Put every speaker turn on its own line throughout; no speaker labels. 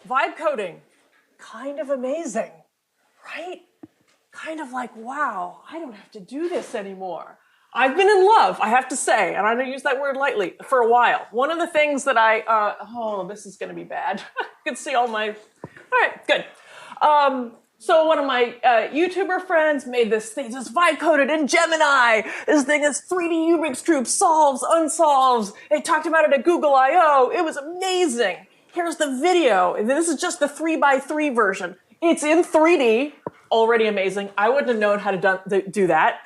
vibe coding, kind of amazing, right? Kind of like, wow, I don't have to do this anymore. I've been in love, I have to say, and I don't use that word lightly, for a while. One of the things that oh, this is going to be bad. You can see all my, all right, good. So one of my YouTuber friends made this thing, just vibe coded in Gemini. This thing is 3D Rubik's Cube, solves, unsolves. They talked about it at Google I/O. It was amazing. Here's the video. This is just the 3x3 version. It's in 3D, already amazing. I wouldn't have known how to do that.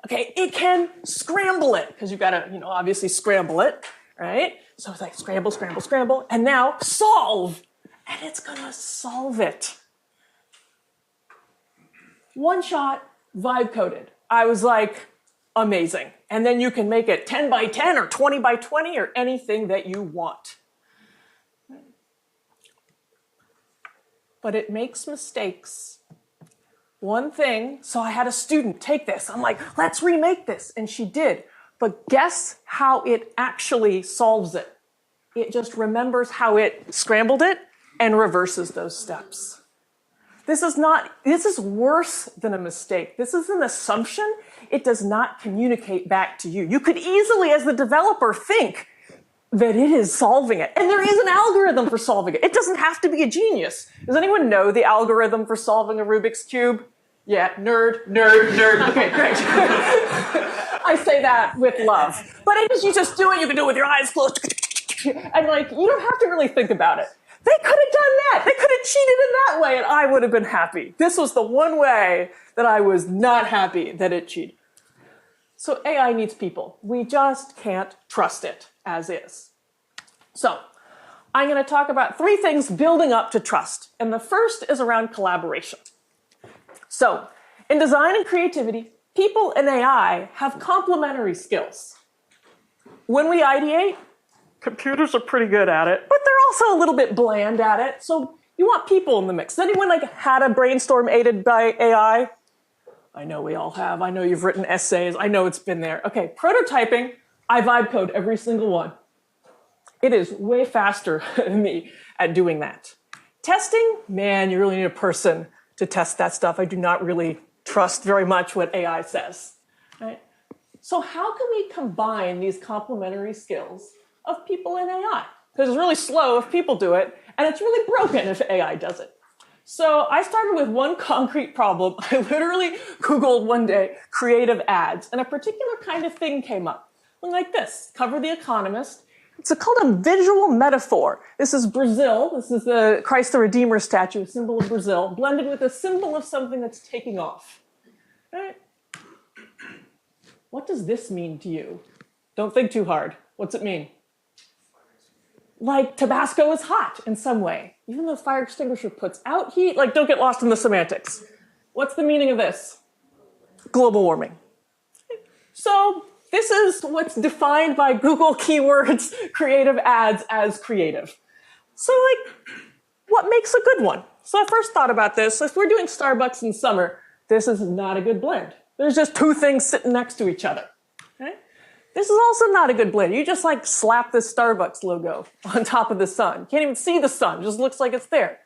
Okay, it can scramble it, because you've got to, obviously scramble it, right? So it's like scramble, scramble, scramble, and now solve. And it's gonna solve it. One shot, vibe coded. I was like, amazing. And then you can make it 10 by 10 or 20 by 20 or anything that you want. But it makes mistakes. One thing, so I had a student take this. I'm like, let's remake this. And she did. But guess how it actually solves it? It just remembers how it scrambled it and reverses those steps. This is worse than a mistake. This is an assumption. It does not communicate back to you. You could easily, as the developer, think that it is solving it. And there is an algorithm for solving it. It doesn't have to be a genius. Does anyone know the algorithm for solving a Rubik's Cube? Yeah, nerd, nerd, nerd. Okay, great. I say that with love. But it is, you just do it. You can do it with your eyes closed. And like, you don't have to really think about it. They could have done that. They could have cheated in that way, and I would have been happy. This was the one way that I was not happy that it cheated. So AI needs people. We just can't trust it as is. So I'm going to talk about 3 things building up to trust. And the first is around collaboration. So in design and creativity, people and AI have complementary skills. When we ideate, computers are pretty good at it, but they're also a little bit bland at it. So you want people in the mix. Has anyone had a brainstorm aided by AI? I know we all have. I know you've written essays. I know it's been there. Okay, prototyping, I vibe code every single one. It is way faster than me at doing that. Testing, man, you really need a person to test that stuff. I do not really trust very much what AI says. Right? So how can we combine these complementary skills of people and AI? Because it's really slow if people do it, and it's really broken if AI does it. So I started with one concrete problem. I literally Googled one day creative ads, and a particular kind of thing came up. Like this, cover The Economist. It's called a visual metaphor. This is Brazil. This is the Christ the Redeemer statue, a symbol of Brazil, blended with a symbol of something that's taking off. Right? What does this mean to you? Don't think too hard. What's it mean? Like Tabasco is hot in some way. Even though fire extinguisher puts out heat, like don't get lost in the semantics. What's the meaning of this? Global warming. So this is what's defined by Google keywords, creative ads as creative. So like, what makes a good one? So I first thought about this. If we're doing Starbucks in summer, this is not a good blend. There's just 2 things sitting next to each other. Okay? This is also not a good blend. You just like slap the Starbucks logo on top of the sun. You can't even see the sun, it just looks like it's there.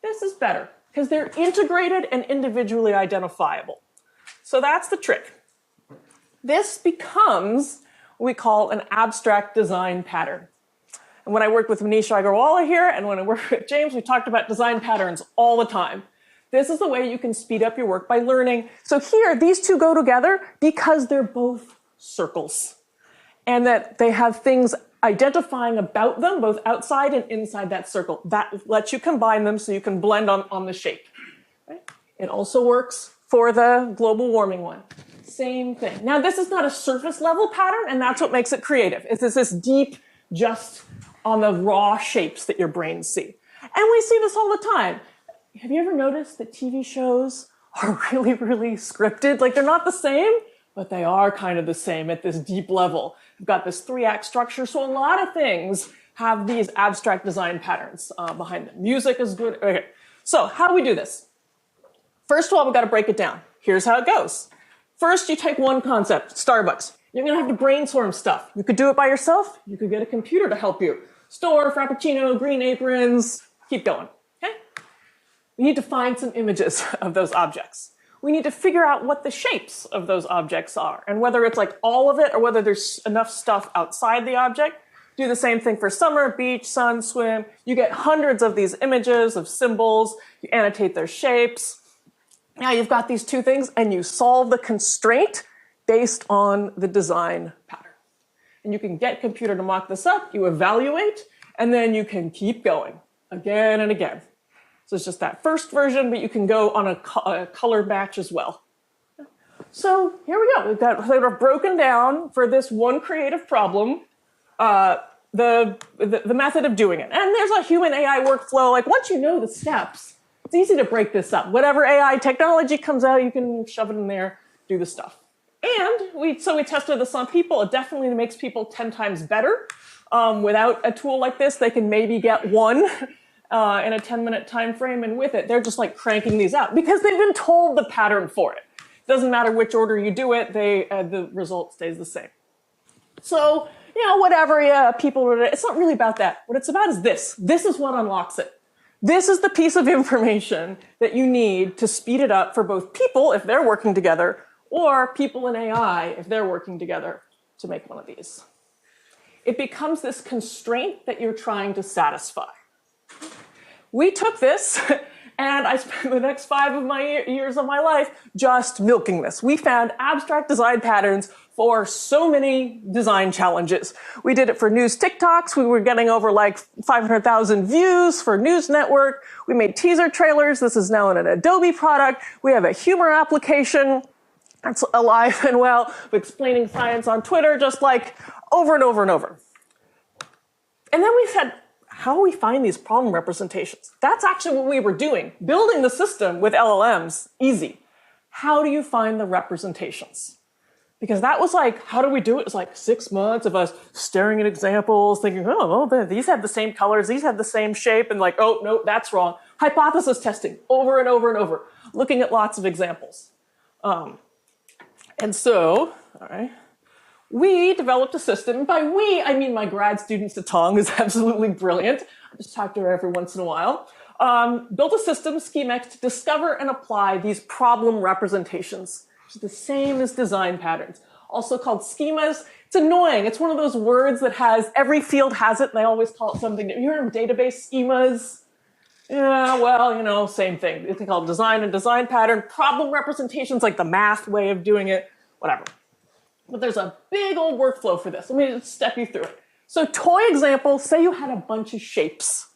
This is better because they're integrated and individually identifiable. So that's the trick. This becomes what we call an abstract design pattern. And when I worked with Manish Agarwala here and when I worked with James, we talked about design patterns all the time. This is the way you can speed up your work by learning. So here, these 2 go together because they're both circles. And that they have things identifying about them, both outside and inside that circle. That lets you combine them so you can blend on the shape. Right? It also works for the global warming one. Same thing. Now, this is not a surface level pattern, and that's what makes it creative. It's this deep, just on the raw shapes that your brains see. And we see this all the time. Have you ever noticed that TV shows are really, really scripted? Like they're not the same, but they are kind of the same at this deep level. We've got this 3-act structure, so a lot of things have these abstract design patterns behind them. Music is good. Okay, so how do we do this? First of all, we've got to break it down. Here's how it goes. First, you take one concept, Starbucks. You're going to have to brainstorm stuff. You could do it by yourself. You could get a computer to help you. Store, Frappuccino, green aprons, keep going. We need to find some images of those objects. We need to figure out what the shapes of those objects are, and whether it's like all of it or whether there's enough stuff outside the object. Do the same thing for summer, beach, sun, swim. You get hundreds of these images of symbols. You annotate their shapes. Now you've got these two things, and you solve the constraint based on the design pattern. And you can get computer to mock this up, you evaluate, and then you can keep going again and again. So it's just that first version, but you can go on a color match as well. So here we go. We've got sort of broken down for this one creative problem, the method of doing it. And there's a human AI workflow. Like once you know the steps, it's easy to break this up. Whatever AI technology comes out, you can shove it in there, do the stuff. And we tested this on people. It definitely makes people 10 times better. Without a tool like this, they can maybe get one in a 10-minute time frame. And with it, they're just like cranking these out because they've been told the pattern for it. Doesn't matter which order you do it, the result stays the same. So, whatever people, it's not really about that. What it's about is this. This is what unlocks it. This is the piece of information that you need to speed it up for both people if they're working together, or people in AI if they're working together to make one of these. It becomes this constraint that you're trying to satisfy. We took this, and I spent the next 5 of my years of my life just milking this. We found abstract design patterns for so many design challenges. We did it for news TikToks. We were getting over like 500,000 views for News Network. We made teaser trailers. This is now an Adobe product. We have a humor application that's alive and well, explaining science on Twitter, just like over and over and over. And then we said, how do we find these problem representations? That's actually what we were doing. Building the system with LLMs, easy. How do you find the representations? Because that was like, how do we do it? It's like 6 months of us staring at examples, thinking, oh, well, these have the same colors, these have the same shape, and like, oh, no, that's wrong. Hypothesis testing over and over and over, looking at lots of examples. And so, all right, we developed a system. By we, I mean my grad student, Satong, who's absolutely brilliant. I just talk to her every once in a while. Built a system, Schema, to discover and apply these problem representations, which is the same as design patterns, also called schemas. It's annoying. It's one of those words that has, every field has it, and they always call it something. You hear of database schemas? Yeah, well, same thing. It's called design and design pattern. Problem representations, like the math way of doing it, whatever. But there's a big old workflow for this. Let me just step you through it. So toy example, say you had a bunch of shapes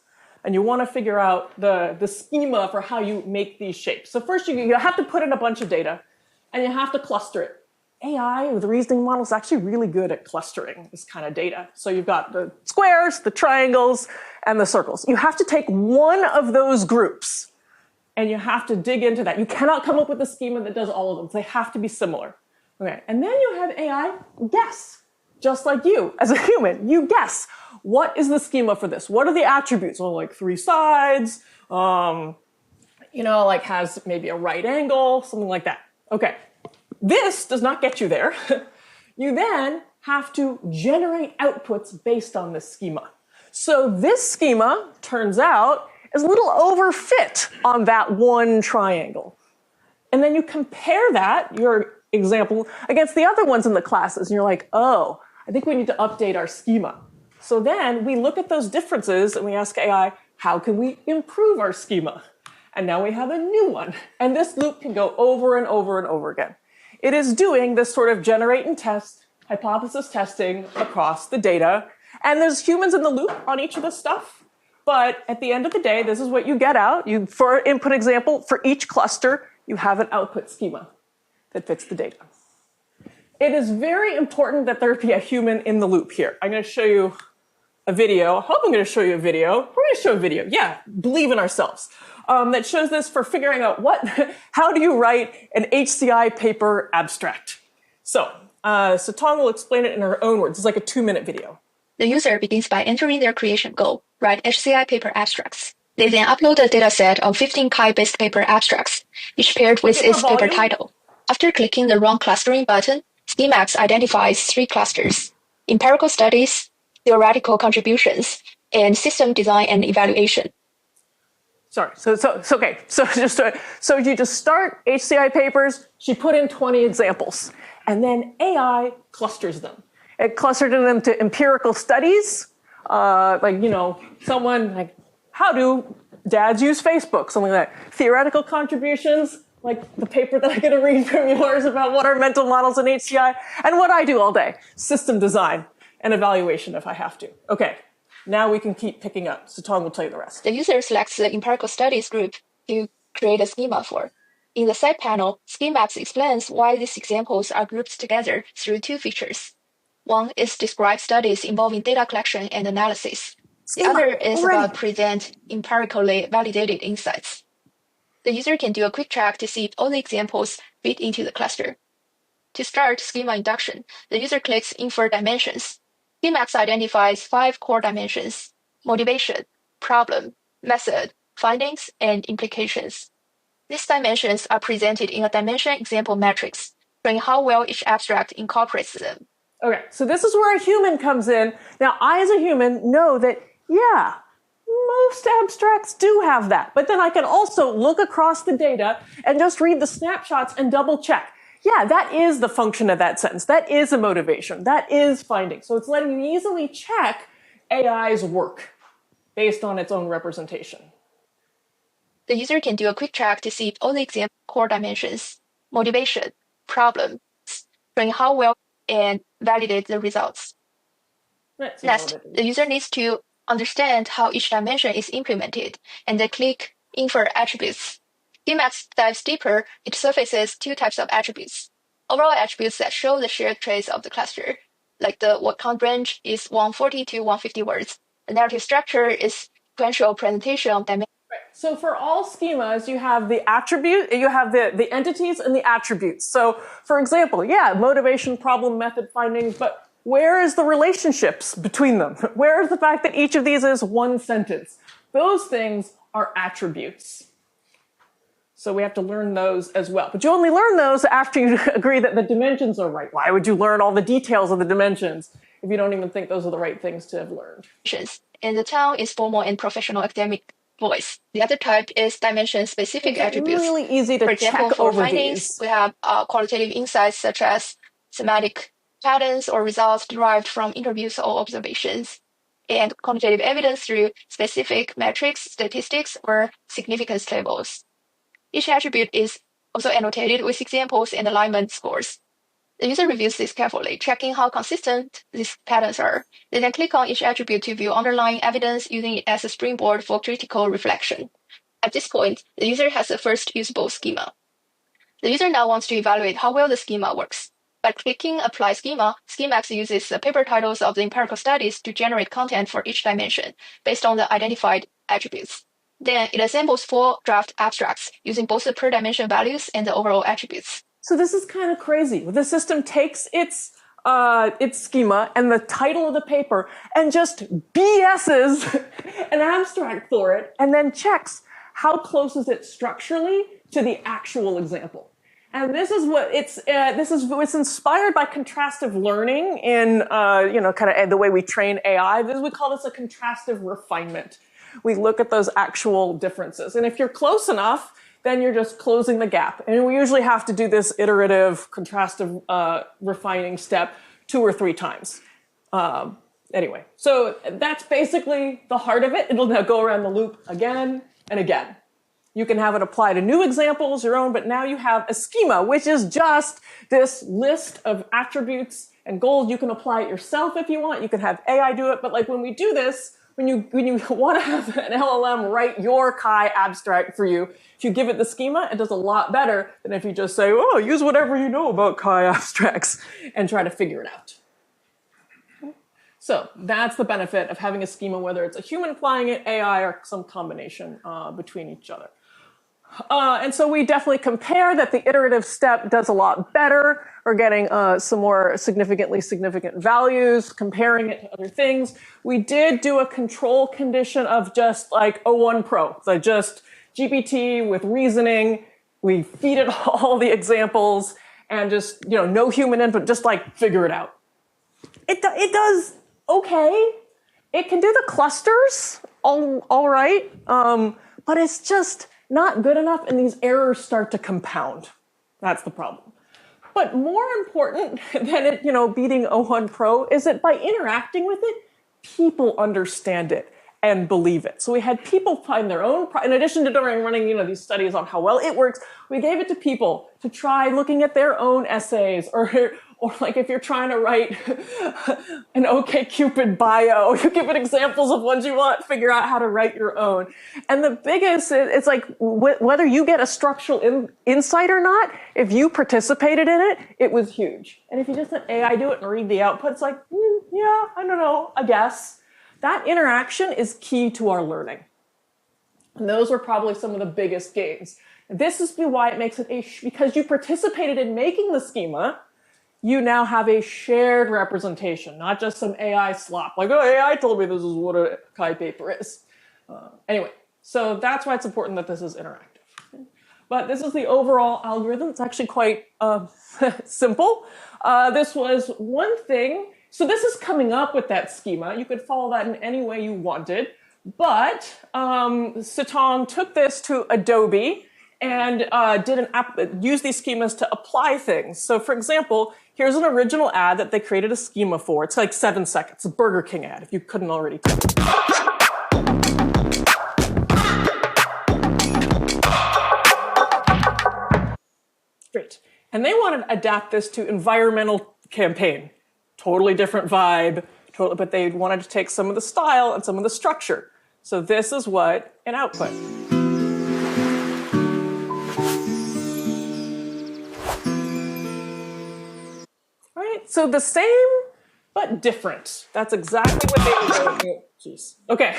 and you want to figure out the schema for how you make these shapes. So first you have to put in a bunch of data and you have to cluster it. AI, with reasoning models, is actually really good at clustering this kind of data. So you've got the squares, the triangles, and the circles. You have to take one of those groups and you have to dig into that. You cannot come up with a schema that does all of them. They have to be similar. Okay, and then you have AI guess, just like you, as a human. You guess, what is the schema for this? What are the attributes? Well, like 3 sides, like has maybe a right angle, something like that. Okay, this does not get you there. You then have to generate outputs based on this schema. So this schema, turns out, is a little overfit on that one triangle. And then you compare that, your example, against the other ones in the classes, and you're like, oh, I think we need to update our schema. So then we look at those differences and we ask AI, how can we improve our schema? And now we have a new one. And this loop can go over and over and over again. It is doing this sort of generate and test, hypothesis testing across the data. And there's humans in the loop on each of this stuff. But at the end of the day, this is what you get out. For input example, for each cluster, you have an output schema that fits the data. It is very important that there be a human in the loop here. I'm going to show you a video. I hope I'm going to show you a video. We're going to show a video. Yeah, believe in ourselves. That shows this for figuring out how do you write an HCI paper abstract. So Satong will explain it in her own words. It's like a 2-minute video.
The user begins by entering their creation goal, write HCI paper abstracts. They then upload a dataset of 15 chi-based paper abstracts, each paired with its paper title. After clicking the Run Clustering button, Schemax identifies 3 clusters: empirical studies, theoretical contributions, and system design and evaluation.
sorry. Okay. So you just start HCI papers. She put in 20 examples, and then AI clusters them. It clustered them to empirical studies, like someone like how do dads use Facebook, something like that. Theoretical contributions, like the paper that I'm going to read from yours about what are mental models in HCI, and what I do all day, system design and evaluation if I have to. Okay. Now we can keep picking up. So Tom will tell you the rest.
The user selects the empirical studies group to create a schema for. In the side panel, Schemax explains why these examples are grouped together through two features. One is describe studies involving data collection and analysis. The other is about present empirically validated insights. The user can do a quick check to see if all the examples fit into the cluster. To start schema induction, the user clicks Infer Dimensions. Schemax identifies 5 core dimensions: motivation, problem, method, findings, and implications. These dimensions are presented in a dimension example matrix, showing how well each abstract incorporates them.
Okay, so this is where a human comes in. Now, I as a human know that, yeah, most abstracts do have that. But then I can also look across the data and just read the snapshots and double check. Yeah, that is the function of that sentence. That is a motivation. That is finding. So it's letting me easily check AI's work based on its own representation.
The user can do a quick check to see if all the example core dimensions, motivation, problem, showing how well and validate the results. Next, the user needs to understand how each dimension is implemented, and then click Infer Attributes. Schemax dives deeper. It surfaces 2 types of attributes. Overall attributes that show the shared traits of the cluster, like the word count range is 140 to 150 words. The narrative structure is sequential presentation of dimensions.
Right. So for all schemas, you have the attribute, you have the entities and the attributes. So for example, yeah, motivation, problem, method, findings, but where is the relationships between them? Where is the fact that each of these is one sentence? Those things are attributes. So we have to learn those as well. But you only learn those after you agree that the dimensions are right. Why would you learn all the details of the dimensions if you don't even think those are the right things to have learned?
And the tone is formal and professional academic voice. The other type is dimension-specific attributes.
It's really easy to
For example,
check
for
over
findings,
these.
we have qualitative insights such as semantic patterns or results derived from interviews or observations, and quantitative evidence through specific metrics, statistics, or significance tables. Each attribute is also annotated with examples and alignment scores. The user reviews this carefully, checking how consistent these patterns are. They then click on each attribute to view underlying evidence, using it as a springboard for critical reflection. At this point, the user has the first usable schema. The user now wants to evaluate how well the schema works. By clicking Apply Schema, Schemax uses the paper titles of the empirical studies to generate content for each dimension based on the identified attributes. Then it assembles 4 draft abstracts using both the per dimension values and the overall attributes.
So this is kind of crazy. The system takes its schema and the title of the paper and just BS's an abstract for it and then checks how close is it structurally to the actual example. And this is what it's inspired by contrastive learning in kind of the way we train AI. We call this a contrastive refinement. We look at those actual differences. And if you're close enough, then you're just closing the gap. And we usually have to do this iterative contrastive refining step 2 or 3 times. Anyway, so that's basically the heart of it. It'll now go around the loop again and again. You can have it apply to new examples, your own, but now you have a schema, which is just this list of attributes and goals. You can apply it yourself if you want. You can have AI do it. But like when we do this, when you want to have an LLM write your Chi abstract for you, if you give it the schema, it does a lot better than if you just say, oh, use whatever you know about Chi abstracts and try to figure it out. So that's the benefit of having a schema, whether it's a human applying it, AI, or some combination between each other. And so we definitely compare that the iterative step does a lot better. We're getting some more significant values, comparing it to other things. We did do a control condition of just like O1 Pro. So just GPT with reasoning. We feed it all the examples and just, no human input, just like figure it out. It does okay. It can do the clusters all right. but it's just not good enough, and these errors start to compound. That's the problem. But more important than it, beating O1 Pro is that by interacting with it, people understand it and believe it. So we had people find their own, in addition to running these studies on how well it works, we gave it to people to try looking at their own essays, or like if you're trying to write an OkCupid bio, you give it examples of ones you want, figure out how to write your own. And the biggest, it's like whether you get a structural insight or not, if you participated in it, it was huge. And if you just let AI do it and read the output, it's like, yeah, I don't know, I guess. That interaction is key to our learning. And those are probably some of the biggest gains. This is why it makes it because you participated in making the schema, you now have a shared representation, not just some AI slop. Like, oh, AI told me this is what a Chi paper is. Anyway, so that's why it's important that this is interactive. But this is the overall algorithm. It's actually quite simple. This was one thing. So this is coming up with that schema. You could follow that in any way you wanted. But Sitong took this to Adobe and used these schemas to apply things. So for example, here's an original ad that they created a schema for. It's like 7 seconds, a Burger King ad, if you couldn't already tell. Great. And they wanted to adapt this to environmental campaign. Totally different vibe, but they wanted to take some of the style and some of the structure. So this is what an output. So the same, but different. That's exactly what they were doing. Jeez. Okay,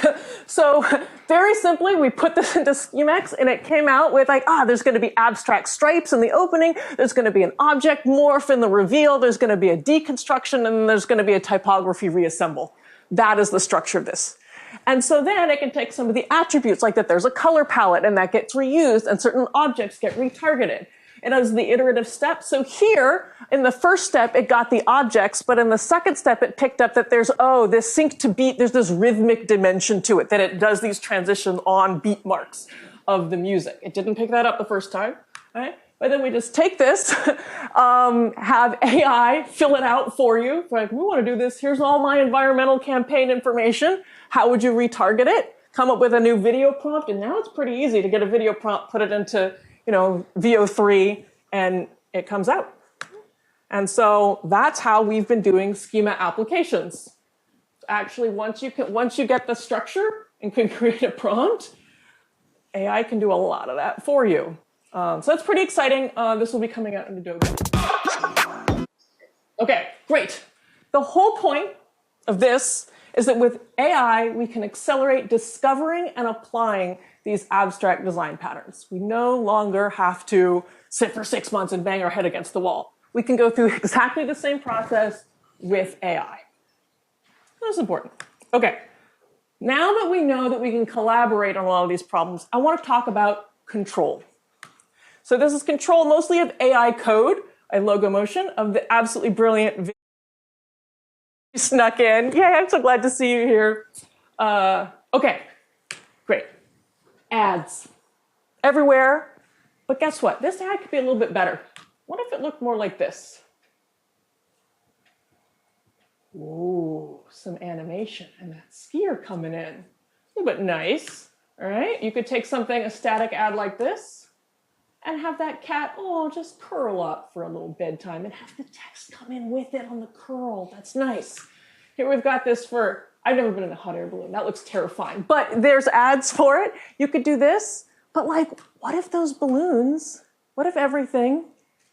so very simply, we put this into Schemax, and it came out with like, there's going to be abstract stripes in the opening, there's going to be an object morph in the reveal, there's going to be a deconstruction, and there's going to be a typography reassemble. That is the structure of this. And so then it can take some of the attributes, like that there's a color palette, and that gets reused, and certain objects get retargeted. It has the iterative step. So here, in the first step, it got the objects, but in the second step, it picked up that there's, this sync to beat, there's this rhythmic dimension to it, that it does these transitions on beat marks of the music. It didn't pick that up the first time, right? But then we just take this, have AI fill it out for you. Like, we want to do this. Here's all my environmental campaign information. How would you retarget it? Come up with a new video prompt, and now it's pretty easy to get a video prompt, put it into VO3, and it comes out. And so that's how we've been doing schema applications. Actually, once you get the structure and can create a prompt, AI can do a lot of that for you. So that's pretty exciting. This will be coming out in Adobe. Okay, great. The whole point of this is that with AI, we can accelerate discovering and applying these abstract design patterns. We no longer have to sit for 6 months and bang our head against the wall. We can go through exactly the same process with AI. That's important. Okay, now that we know that we can collaborate on a lot of these problems, I want to talk about control. So this is control mostly of AI code and logo motion of the absolutely brilliant video you snuck in. Yay, I'm so glad to see you here. Okay, great. Ads everywhere, but guess what? This ad could be a little bit better. What if it looked more like this? Ooh, some animation and that skier coming in. A little bit nice, all right? You could take something, a static ad like this, and have that cat, just curl up for a little bedtime and have the text come in with it on the curl. That's nice. Here we've got this for, I've never been in a hot air balloon. That looks terrifying, but there's ads for it. You could do this, but like, what if those balloons, what if everything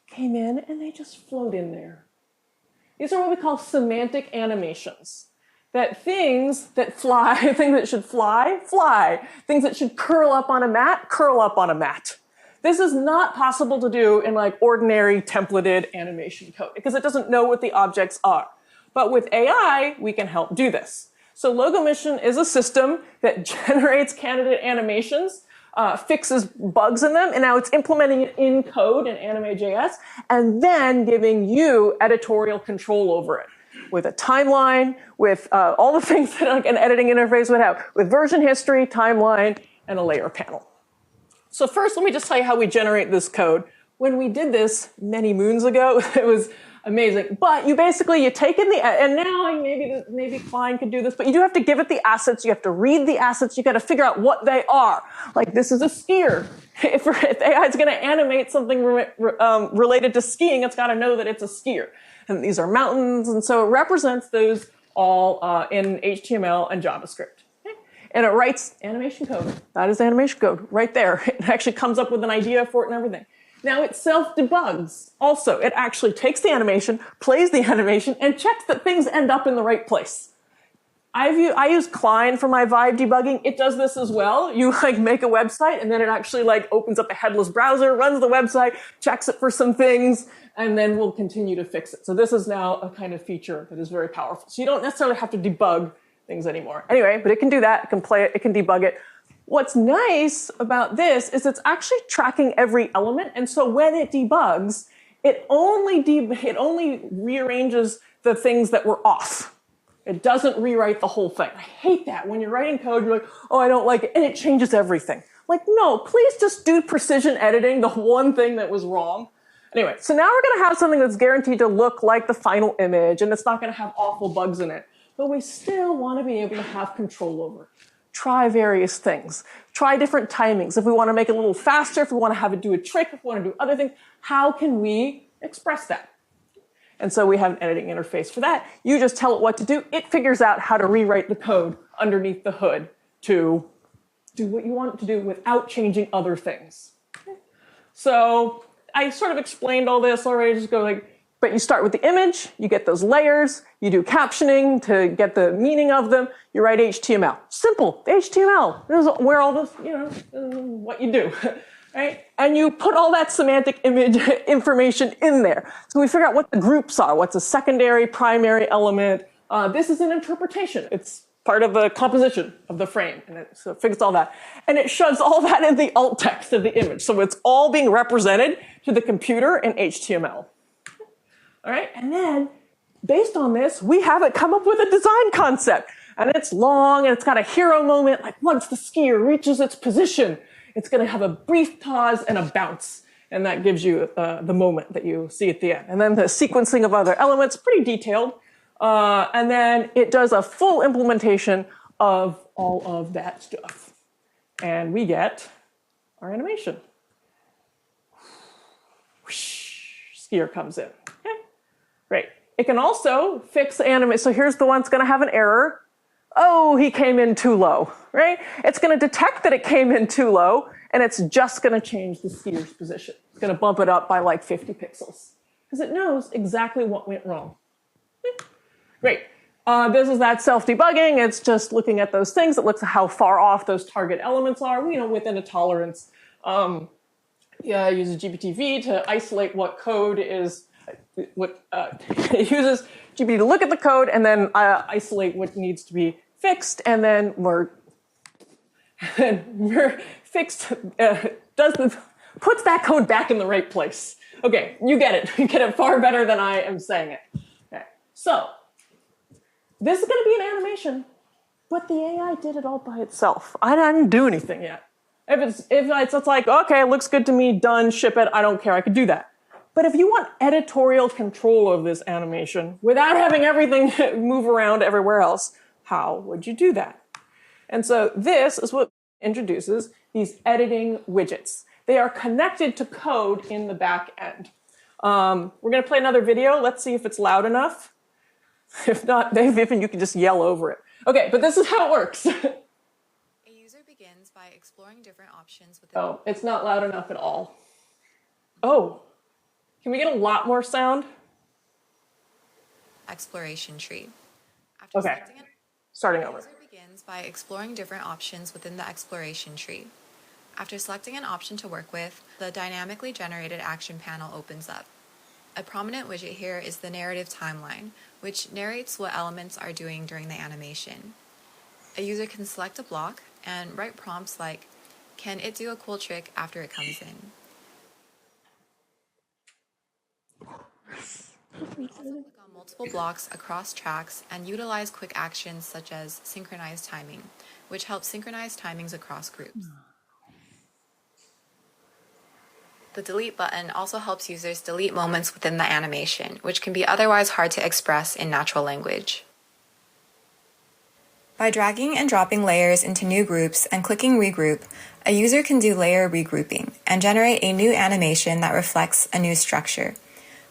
came in and they just float in there? These are what we call semantic animations. That things that fly, things that should fly, fly. Things that should curl up on a mat, curl up on a mat. This is not possible to do in like ordinary templated animation code because it doesn't know what the objects are. But with AI, we can help do this. So Logo Mission is a system that generates candidate animations, fixes bugs in them, and now it's implementing it in code in Anime.js, and then giving you editorial control over it with a timeline, with all the things that like an editing interface would have, with version history, timeline, and a layer panel. So first, let me just tell you how we generate this code. When we did this many moons ago, it was amazing. But you take in and now maybe Klein could do this, but you do have to give it the assets. You have to read the assets. You got to figure out what they are. Like this is a skier. If AI is going to animate something related to skiing, it's got to know that it's a skier. And these are mountains, and so it represents those all in HTML and JavaScript. And it writes animation code. That is animation code right there. It actually comes up with an idea for it and everything. Now it self-debugs. Also, it actually takes the animation, plays the animation, and checks that things end up in the right place. I use Klein for my Vibe debugging. It does this as well. You make a website, and then it actually opens up a headless browser, runs the website, checks it for some things, and then will continue to fix it. So this is now a kind of feature that is very powerful. So you don't necessarily have to debug things anymore. Anyway, but it can do that. It can play it. It can debug it. What's nice about this is it's actually tracking every element. And so when it debugs, it only rearranges the things that were off. It doesn't rewrite the whole thing. I hate that. When you're writing code, you're like, oh, I don't like it. And it changes everything. No, please just do precision editing, the one thing that was wrong. Anyway, so now we're going to have something that's guaranteed to look like the final image, and it's not going to have awful bugs in it. But we still want to be able to have control over it. Try various things. Try different timings. If we want to make it a little faster, if we want to have it do a trick, if we want to do other things, how can we express that? And so we have an editing interface for that. You just tell it what to do. It figures out how to rewrite the code underneath the hood to do what you want it to do without changing other things. Okay. So I sort of explained all this already. Just go but you start with the image, you get those layers, you do captioning to get the meaning of them, you write HTML. Simple, HTML. This is where all this, what you do, right? And you put all that semantic image information in there. So we figure out what the groups are, what's a secondary, primary element. This is an interpretation. It's part of the composition of the frame, and so it figures all that. And it shoves all that in the alt text of the image. So it's all being represented to the computer in HTML. All right, and then based on this, we have it come up with a design concept. And it's long, and it's got a hero moment, once the skier reaches its position, it's going to have a brief pause and a bounce. And that gives you the moment that you see at the end. And then the sequencing of other elements, pretty detailed. And then it does a full implementation of all of that stuff. And we get our animation. Whoosh, skier comes in. Okay, great. It can also fix animation. So here's the one that's going to have an error. Oh, he came in too low, right? It's going to detect that it came in too low, and it's just going to change the skier's position. It's going to bump it up by 50 pixels because it knows exactly what went wrong. Great. This is that self-debugging. It's just looking at those things. It looks at how far off those target elements are, within a tolerance. Yeah, it uses GPT to isolate what code is, it uses GPT to look at the code and then isolate what needs to be fixed, and then fixed puts that code back in the right place. Okay, you get it. You get it far better than I am saying it. Okay, so this is going to be an animation, but the AI did it all by itself. I didn't do anything yet. If it's like, okay, it looks good to me, done, ship it, I don't care, I could do that. But if you want editorial control of this animation without having everything move around everywhere else, how would you do that? And so this is what introduces these editing widgets. They are connected to code in the back end. We're going to play another video. Let's see if it's loud enough. If not, Vivian, you can just yell over it. Okay, but this is how it works.
A user begins by exploring different options within.
Oh, it's not loud enough at all. Oh. Can we get a lot more sound?
Exploration tree. After
okay, starting over.
The user begins by exploring different options within the exploration tree. After selecting an option to work with, the dynamically generated action panel opens up. A prominent widget here is the narrative timeline, which narrates what elements are doing during the animation. A user can select a block and write prompts like, "Can it do a cool trick after it comes in?" You can also click on multiple blocks across tracks and utilize quick actions such as synchronize timing, which helps synchronize timings across groups. The delete button also helps users delete moments within the animation, which can be otherwise hard to express in natural language. By dragging and dropping layers into new groups and clicking regroup, a user can do layer regrouping and generate a new animation that reflects a new structure.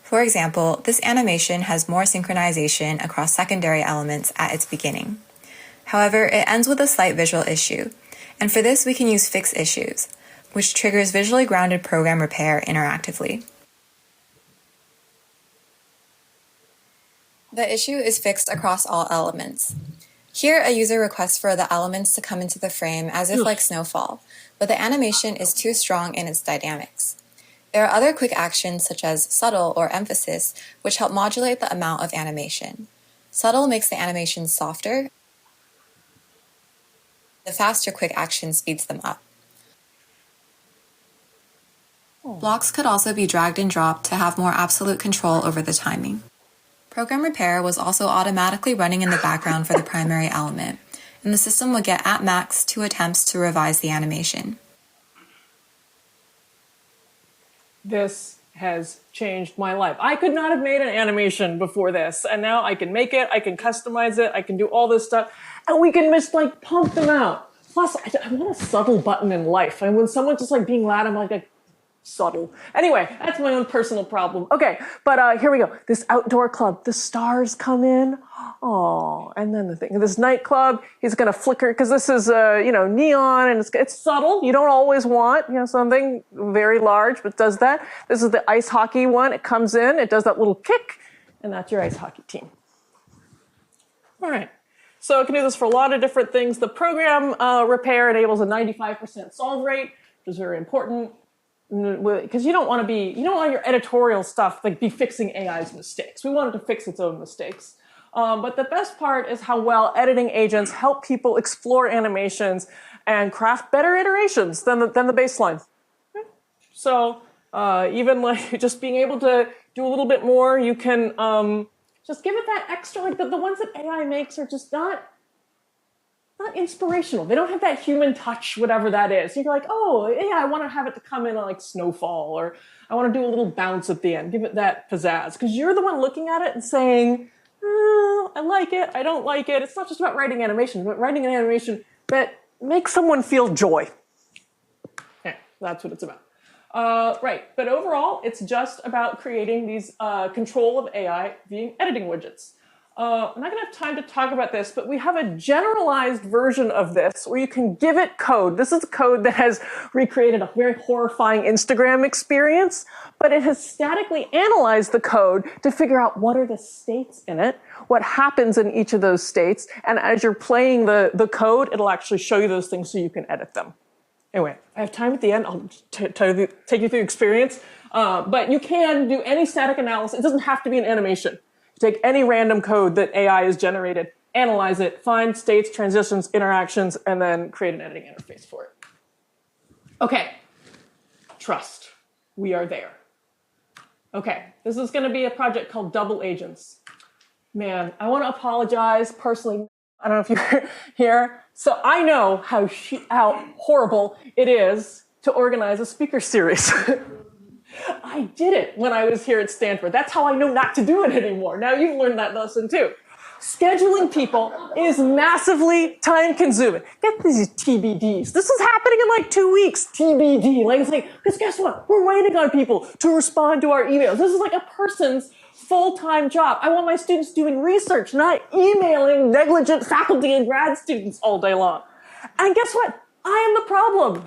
For example, this animation has more synchronization across secondary elements at its beginning. However, it ends with a slight visual issue, and for this we can use fix issues, which triggers visually grounded program repair interactively. The issue is fixed across all elements. Here, a user requests for the elements to come into the frame as if like snowfall, but the animation is too strong in its dynamics. There are other quick actions such as subtle or emphasis, which help modulate the amount of animation. Subtle makes the animation softer. The faster quick action speeds them up. Blocks could also be dragged and dropped to have more absolute control over the timing. Program repair was also automatically running in the background for the primary element, and the system would get at max 2 attempts to revise the animation.
This has changed my life. I could not have made an animation before this, and now I can make it, I can customize it, I can do all this stuff, and we can just like pump them out. Plus, I want a subtle button in life. And when someone's just like being loud, I'm like subtle. Anyway, that's my own personal problem. Okay, but here we go. This outdoor club, the stars come in. Oh, and then the thing, this nightclub, he's gonna flicker, because this is, neon, and it's subtle. You don't always want, something very large, but does that. This is the ice hockey one. It comes in, it does that little kick, and that's your ice hockey team. All right. So it can do this for a lot of different things. The program repair enables a 95% solve rate, which is very important. Because you don't want your editorial stuff like be fixing AI's mistakes. We want it to fix its own mistakes. But the best part is how well editing agents help people explore animations and craft better iterations than the baseline. Okay. So even like just being able to do a little bit more, you can just give it that extra. Like the ones that AI makes are just not inspirational. They don't have that human touch, whatever that is. You're like, oh, yeah, I want to have it to come in on like snowfall, or I want to do a little bounce at the end. Give it that pizzazz. Because you're the one looking at it and saying, oh, I like it, I don't like it. It's not just about writing animation, but writing an animation that makes someone feel joy. Okay, that's what it's about. Right, but overall, it's just about creating these control of AI via editing widgets. I'm not going to have time to talk about this, but we have a generalized version of this where you can give it code. This is code that has recreated a very horrifying Instagram experience, but it has statically analyzed the code to figure out what are the states in it, what happens in each of those states, and as you're playing the code, it'll actually show you those things so you can edit them. Anyway, I have time at the end. I'll take you through the experience, but you can do any static analysis. It doesn't have to be an animation. Take any random code that AI has generated, analyze it, find states, transitions, interactions, and then create an editing interface for it. Okay, trust. We are there. Okay, this is going to be a project called Double Agents. Man, I want to apologize personally. I don't know if you're here. So I know how horrible it is to organize a speaker series. I did it when I was here at Stanford. That's how I know not to do it anymore. Now you've learned that lesson too. Scheduling people is massively time consuming. Get these TBDs. This is happening in like 2 weeks. TBD. Because guess what? We're waiting on people to respond to our emails. This is like a person's full-time job. I want my students doing research, not emailing negligent faculty and grad students all day long. And guess what? I am the problem.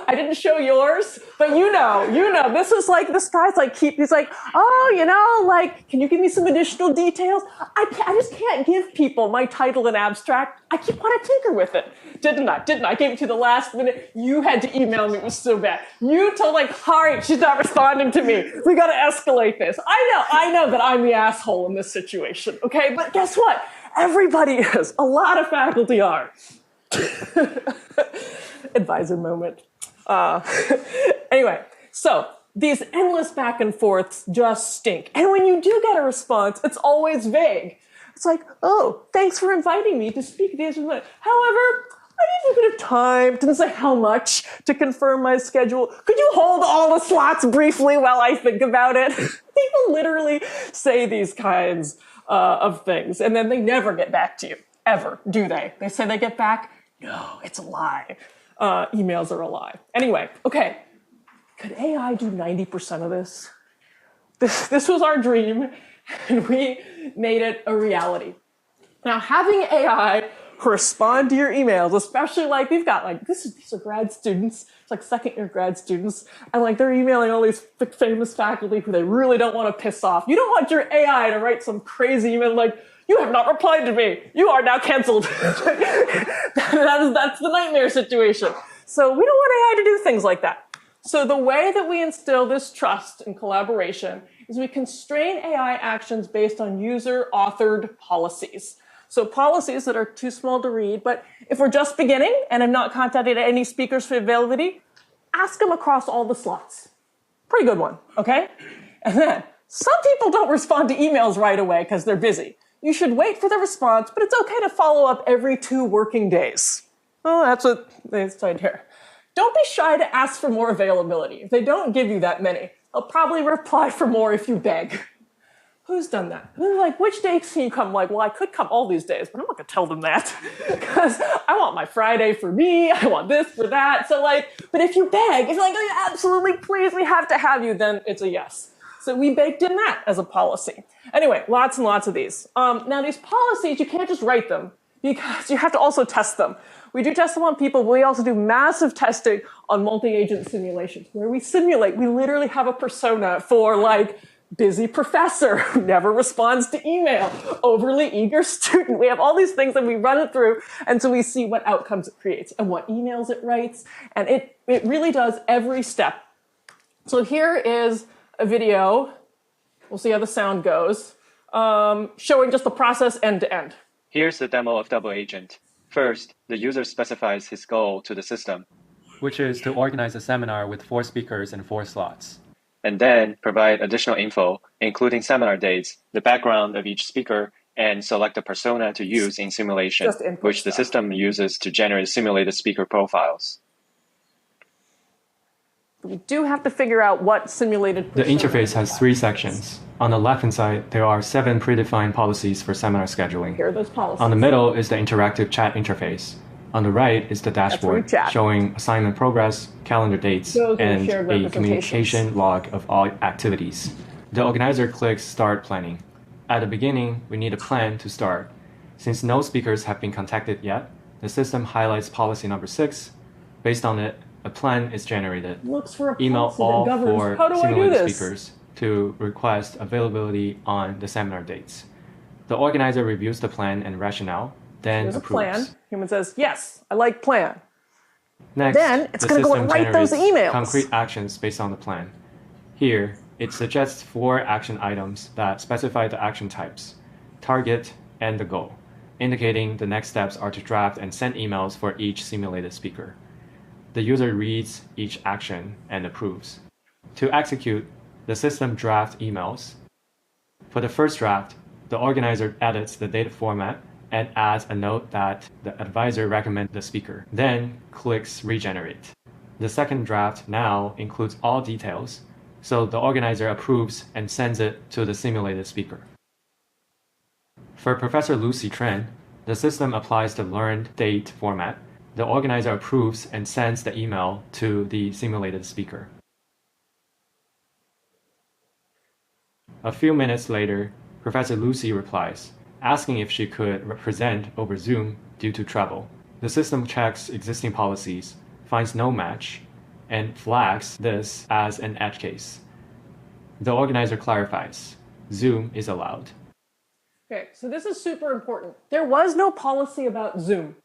I didn't show yours, but you know, this is like, this guy's like, he's like, oh, can you give me some additional details? I just can't give people my title and abstract. I keep want to tinker with it. Didn't I? I gave it to you the last minute. You had to email me. It was so bad. You told all right, she's not responding to me. We got to escalate this. I know that I'm the asshole in this situation. Okay. But guess what? Everybody is. A lot of faculty are. Advisor moment. Anyway, so these endless back and forths just stink. And when you do get a response, it's always vague. It's like, oh, thanks for inviting me to speak. However, need a bit of time. Didn't say how much to confirm my schedule. Could you hold all the slots briefly while I think about it? People literally say these kinds of things, and then they never get back to you, ever, do they? They say they get back. No, it's a lie. Emails are a lie. Anyway, okay. Could AI do 90% of this? This was our dream, and we made it a reality. Now, having AI respond to your emails, especially like we've got like, these are grad students, it's like second-year grad students, and like they're emailing all these famous faculty who they really don't want to piss off. You don't want your AI to write some crazy email like, you have not replied to me. You are now canceled. That's the nightmare situation. So we don't want AI to do things like that. So the way that we instill this trust and collaboration is we constrain AI actions based on user-authored policies. So policies that are too small to read, but if we're just beginning and have not contacted any speakers for availability, ask them across all the slots. Pretty good one, okay? And then, some people don't respond to emails right away because they're busy. You should wait for the response, but it's okay to follow up every 2 working days. Well, that's what they said here. Don't be shy to ask for more availability. If they don't give you that many, they'll probably reply for more if you beg. Who's done that? Who's like, which days can you come? Like, well, I could come all these days, but I'm not gonna tell them that because I want my Friday for me. I want this for that. So like, but if you beg, if you're like, oh yeah, absolutely, please, we have to have you, then it's a yes. So we baked in that as a policy. Anyway, lots and lots of these. Now these policies, you can't just write them because you have to also test them. We do test them on people, but we also do massive testing on multi-agent simulations where we simulate. We literally have a persona for like busy professor who never responds to email, overly eager student. We have all these things that we run it through, and so we see what outcomes it creates and what emails it writes, and it really does every step. So here is a video. We'll see how the sound goes, showing just the process end to end.
Here's the demo of Double Agent. First, the user specifies his goal to the system,
which is to organize a seminar with 4 speakers and 4 slots.
And then provide additional info, including seminar dates, the background of each speaker, and select a persona to use in simulation, which the system uses to generate simulated speaker profiles.
We do have to figure out what simulated
The interface has 3 sections. On the left-hand side, there are 7 predefined policies for seminar scheduling.
Here are those policies.
On the middle is the interactive chat interface. On the right is the dashboard showing assignment progress, calendar dates, and a communication log of all activities. The organizer clicks Start Planning. At the beginning, we need a plan to start. Since no speakers have been contacted yet, the system highlights policy number 6. Based on it, a plan is generated.
Looks for a
Email all 4
How do
simulated speakers to request availability on the seminar dates. The organizer reviews the plan and rationale, then
There's
approves.
a plan. Human says, yes, I like plan.
Next,
then it's going to go and write those emails.
Concrete actions based on the plan. Here, it suggests 4 action items that specify the action types, target, and the goal, indicating the next steps are to draft and send emails for each simulated speaker. The user reads each action and approves. To execute, the system drafts emails. For the first draft, the organizer edits the data format and adds a note that the advisor recommends the speaker, then clicks Regenerate. The second draft now includes all details, so the organizer approves and sends it to the simulated speaker. For Professor Lucy Tran, the system applies the learned date format. The organizer approves and sends the email to the simulated speaker. A few minutes later, Professor Lucy replies, asking if she could present over Zoom due to travel. The system checks existing policies, finds no match, and flags this as an edge case. The organizer clarifies, Zoom is allowed.
Okay, so this is super important. There was no policy about Zoom.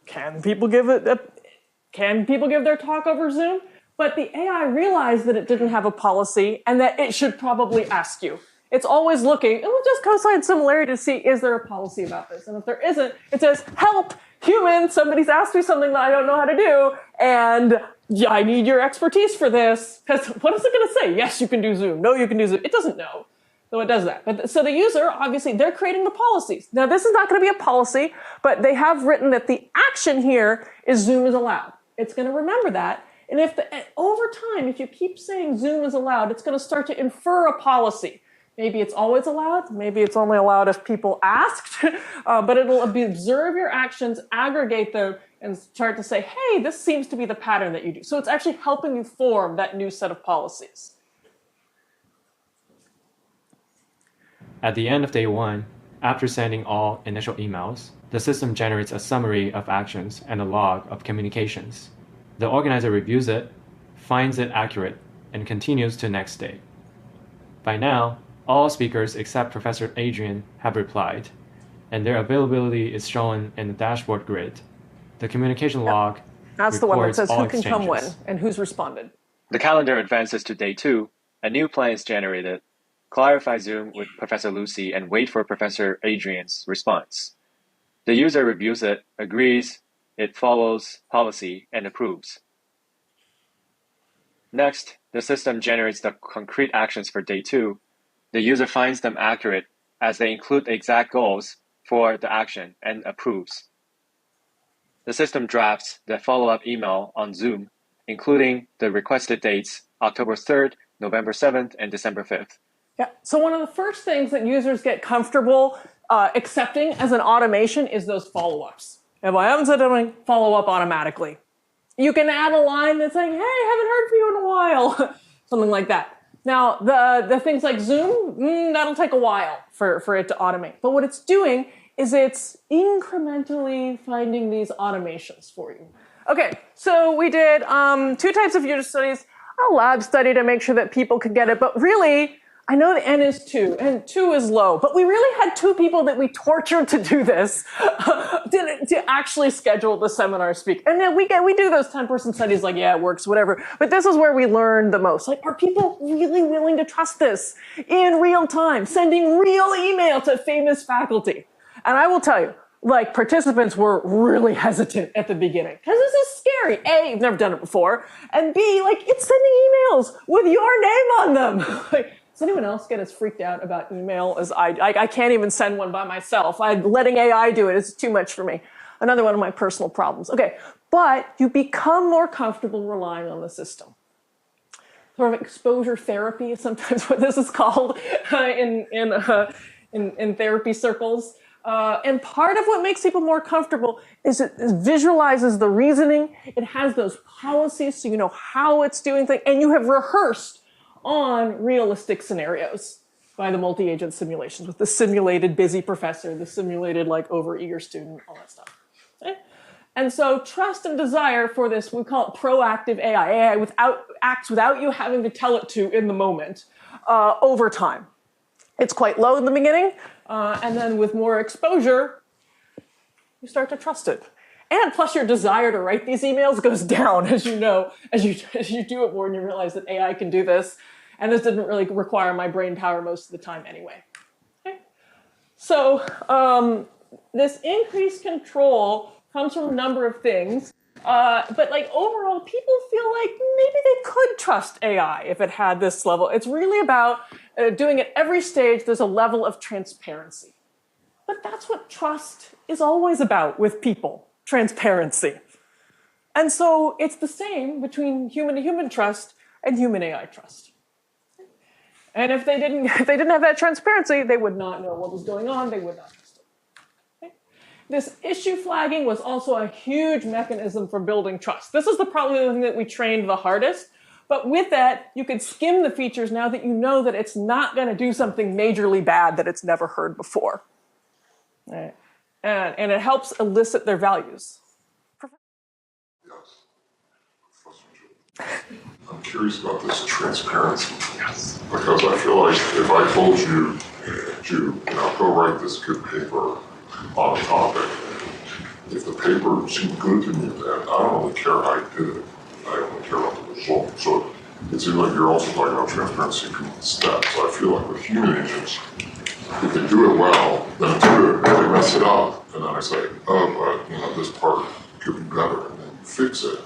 Can people give their talk over Zoom? But the AI realized that it didn't have a policy and that it should probably ask you. It's always looking, and we'll just cosine similarity to see, is there a policy about this? And if there isn't, it says, help, human, somebody's asked me something that I don't know how to do, and yeah, I need your expertise for this. Because what is it going to say? Yes, you can do Zoom. No, you can do Zoom. It doesn't know. So it does that. But so the user, obviously, they're creating the policies. Now, this is not going to be a policy, but they have written that the action here is Zoom is allowed. It's going to remember that. And if over time, if you keep saying Zoom is allowed, it's going to start to infer a policy. Maybe it's always allowed. Maybe it's only allowed if people asked. But it'll observe your actions, aggregate them, and start to say, hey, this seems to be the pattern that you do. So it's actually helping you form that new set of policies.
At the end of day 1, after sending all initial emails, the system generates a summary of actions and a log of communications. The organizer reviews it, finds it accurate, and continues to next day. By now, all speakers except Professor Adrian have replied, and their availability is shown in the dashboard grid. The communication log
That's the one that says who
exchanges.
can come when and who's responded.
The calendar advances to day 2. A new plan is generated. Clarify Zoom with Professor Lucy and wait for Professor Adrian's response. The user reviews it, agrees, it follows policy, and approves. Next, the system generates the concrete actions for day 2. The user finds them accurate as they include the exact goals for the action and approves. The system drafts the follow-up email on Zoom, including the requested dates, October 3rd, November 7th, and December 5th.
Yeah. So one of the first things that users get comfortable accepting as an automation is those follow-ups. If I haven't said something, follow up automatically. You can add a line that's saying, hey, haven't heard from you in a while, something like that. Now, the things like Zoom, that'll take a while for it to automate. But what it's doing is it's incrementally finding these automations for you. Okay, so we did 2 types of user studies, a lab study to make sure that people could get it, but really, I know the N is 2, and 2 is low, but we really had 2 people that we tortured to do this, to actually schedule the seminar speak. And then we do those 10-person studies like, yeah, it works, whatever. But this is where we learned the most. Like, are people really willing to trust this in real time, sending real email to famous faculty? And I will tell you, like, participants were really hesitant at the beginning because this is scary. A, you've never done it before, and B, like, it's sending emails with your name on them. Like, does anyone else get as freaked out about email as I can't even send one by myself. Letting AI do it is too much for me. Another one of my personal problems. Okay, but you become more comfortable relying on the system. Sort of exposure therapy is sometimes what this is called in therapy circles. And part of what makes people more comfortable is it visualizes the reasoning. It has those policies so you know how it's doing things, and you have rehearsed on realistic scenarios by the multi-agent simulations with the simulated busy professor, the simulated like over-eager student, all that stuff. Okay? And so trust and desire for this, we call it proactive AI. AI acts without you having to tell it to in the moment over time. It's quite low in the beginning, and then with more exposure, you start to trust it. And plus your desire to write these emails goes down, as you know, as you do it more and you realize that AI can do this. And this didn't really require my brain power most of the time anyway. Okay? So this increased control comes from a number of things. But like overall, people feel like maybe they could trust AI if it had this level. It's really about doing at every stage, there's a level of transparency. But that's what trust is always about with people. Transparency. And so it's the same between human-to-human trust and human AI trust. And if they didn't have that transparency, they would not know what was going on. They would not trust it. Okay? This issue flagging was also a huge mechanism for building trust. This is probably the thing that we trained the hardest. But with that, you could skim the features now that you know that it's not going to do something majorly bad that it's never heard before. All right. And it helps elicit their values.
Yes. I'm curious about this transparency. Yes. Because I feel like if I told you to go write this good paper on a topic, if the paper seemed good to me then, I don't really care how you did it. I only care about the result. So it seems like you're also talking about transparency in steps. I feel like with human agents, if they do it well, then it's good. If they mess it up, and then I say, oh, but this part could be better, and then you fix it,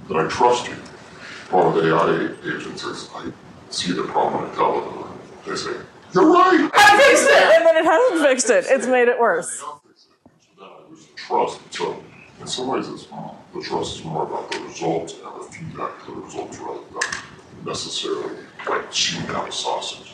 then I trust you. The problem with AI agents is I see the problem and I tell them, they say, You're right.
I fixed it, and then it hasn't fixed it. It's made it worse.
So then I lose the trust. So in some ways, the trust is more about the results and the feedback of the results rather than necessarily like chewing out a sausage.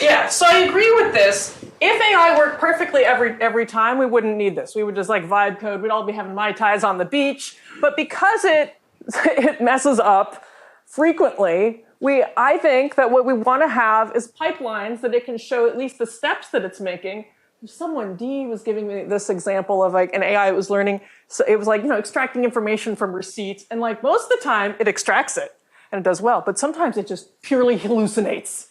Yeah, so I agree with this. If AI worked perfectly every time, we wouldn't need this. We would just like vibe code. We'd all be having Mai Tais on the beach. But because it messes up frequently, I think that what we want to have is pipelines that it can show at least the steps that it's making. Someone, D, was giving me this example of like an AI it was learning. So it was like, extracting information from receipts. And like most of the time, it extracts it and it does well. But sometimes it just purely hallucinates.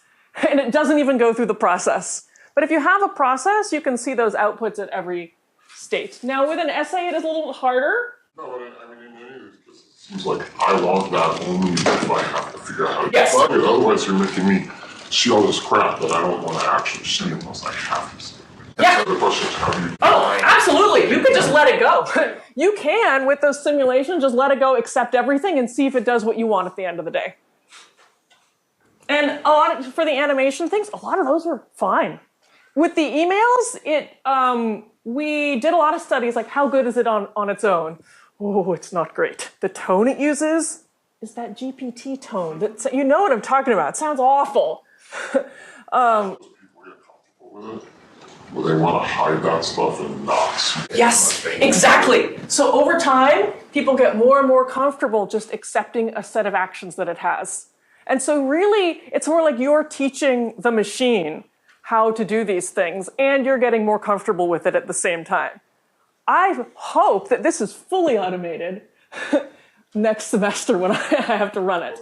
And it doesn't even go through the process. But if you have a process, you can see those outputs at every state. Now, with an essay, it is a little harder.
No, but I mean, in any of these cases, it seems like I want that only if I have to figure out how to
Yes.
define it. Otherwise, you're making me see all this crap that I don't want to actually see unless I have to see it.
Yeah.
So the question is, how do you
Oh, absolutely. You could just let it go. You can, with those simulations, just let it go, accept everything, and see if it does what you want at the end of the day. And for the animation things, a lot of those were fine. With the emails, we did a lot of studies, like how good is it on its own? Oh, it's not great. The tone it uses is that GPT tone. You know what I'm talking about. It sounds awful.
people get comfortable with it? Well, they want to hide that stuff and not see it.
Yes, exactly. So over time, people get more and more comfortable just accepting a set of actions that it has. And so really, it's more like you're teaching the machine how to do these things, and you're getting more comfortable with it at the same time. I hope that this is fully automated next semester when I have to run it.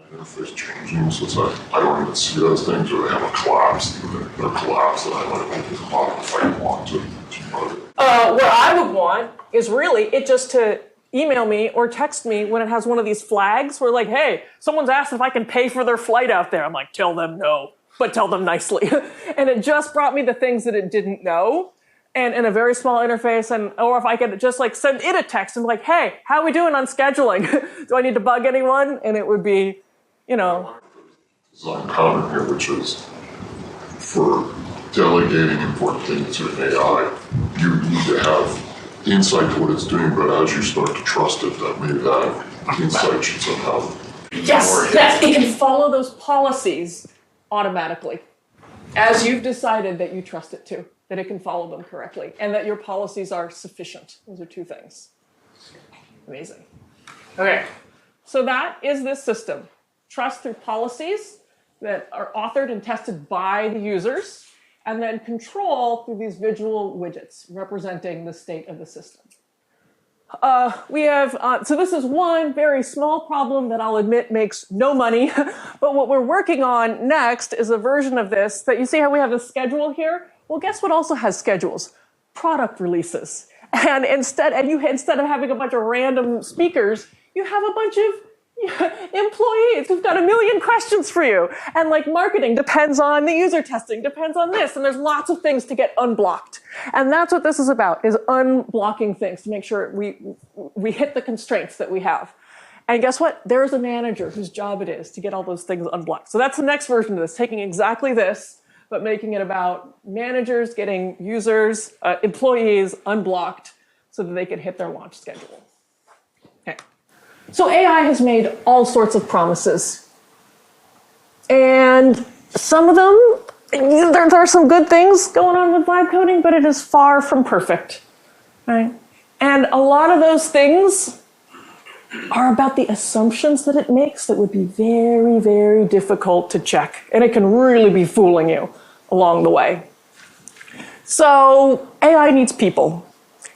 Interface changing, so it's like I don't even see those things, or they have a collapse. They're collapsed, and I might open them up if I want to.
What I would want is really it just to email me or text me when it has one of these flags where like, hey, someone's asked if I can pay for their flight out there. I'm like, tell them no, but tell them nicely. And it just brought me the things that it didn't know and in a very small interface. Or if I could just like send it a text and be like, hey, how are we doing on scheduling? Do I need to bug anyone? And it would be,
design pattern here, which is for delegating important things to an AI, you need to have insight to what it's doing, but as you start to trust it, that maybe that insight should somehow.
Yes, it can follow those policies automatically, as you've decided that you trust it to, that it can follow them correctly, and that your policies are sufficient. Those are two things. Amazing. Okay, so that is this system. Trust through policies that are authored and tested by the users, and then control through these visual widgets representing the state of the system. So this is one very small problem that I'll admit makes no money, but what we're working on next is a version of this that you see how we have the schedule here? Well, guess what also has schedules? Product releases. And instead of having a bunch of random speakers, you have a bunch of employees who've got a million questions for you. And like marketing depends on the user testing, depends on this, and there's lots of things to get unblocked. And that's what this is about, is unblocking things to make sure we hit the constraints that we have. And guess what? There's a manager whose job it is to get all those things unblocked. So that's the next version of this, taking exactly this, but making it about managers getting users, employees unblocked so that they can hit their launch schedule. Okay. So AI has made all sorts of promises. And some of them, there are some good things going on with vibe coding, but it is far from perfect. Right? And a lot of those things are about the assumptions that it makes that would be very, very difficult to check. And it can really be fooling you along the way. So AI needs people.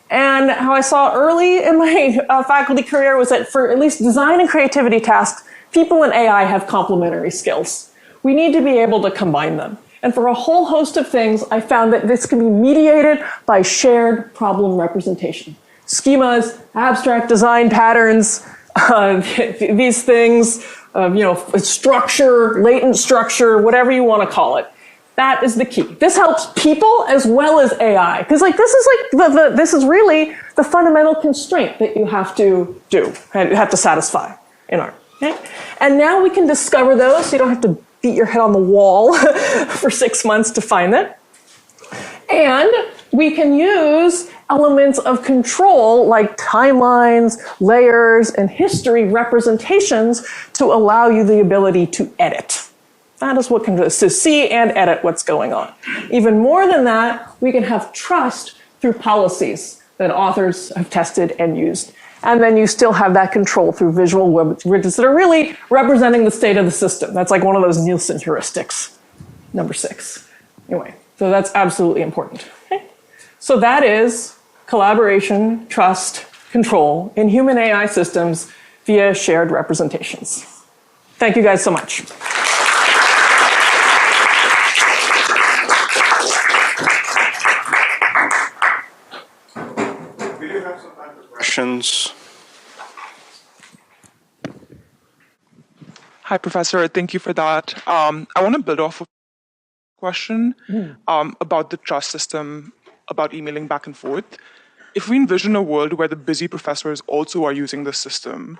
And how I saw early in my faculty career was that for at least design and creativity tasks, people and AI have complementary skills. We need to be able to combine them. And for a whole host of things, I found that this can be mediated by shared problem representation. Schemas, abstract design patterns, these things, structure, latent structure, whatever you want to call it. That is the key. This helps people as well as AI, because this is really the fundamental constraint that you have to do and you have to satisfy in art. Okay? And now we can discover those, so you don't have to beat your head on the wall for 6 months to find it. And we can use elements of control like timelines, layers, and history representations to allow you the ability to edit. That is what can do. So see and edit what's going on. Even more than that, we can have trust through policies that authors have tested and used. And then you still have that control through visual widgets that are really representing the state of the system. That's like one of those Nielsen heuristics, number 6. Anyway, so that's absolutely important. Okay? So that is collaboration, trust, control in human AI systems via shared representations. Thank you guys so much.
We do have some time for questions.
Hi, Professor. Thank you for that. I want to build off a question about the trust system, about emailing back and forth. If we envision a world where the busy professors also are using this system,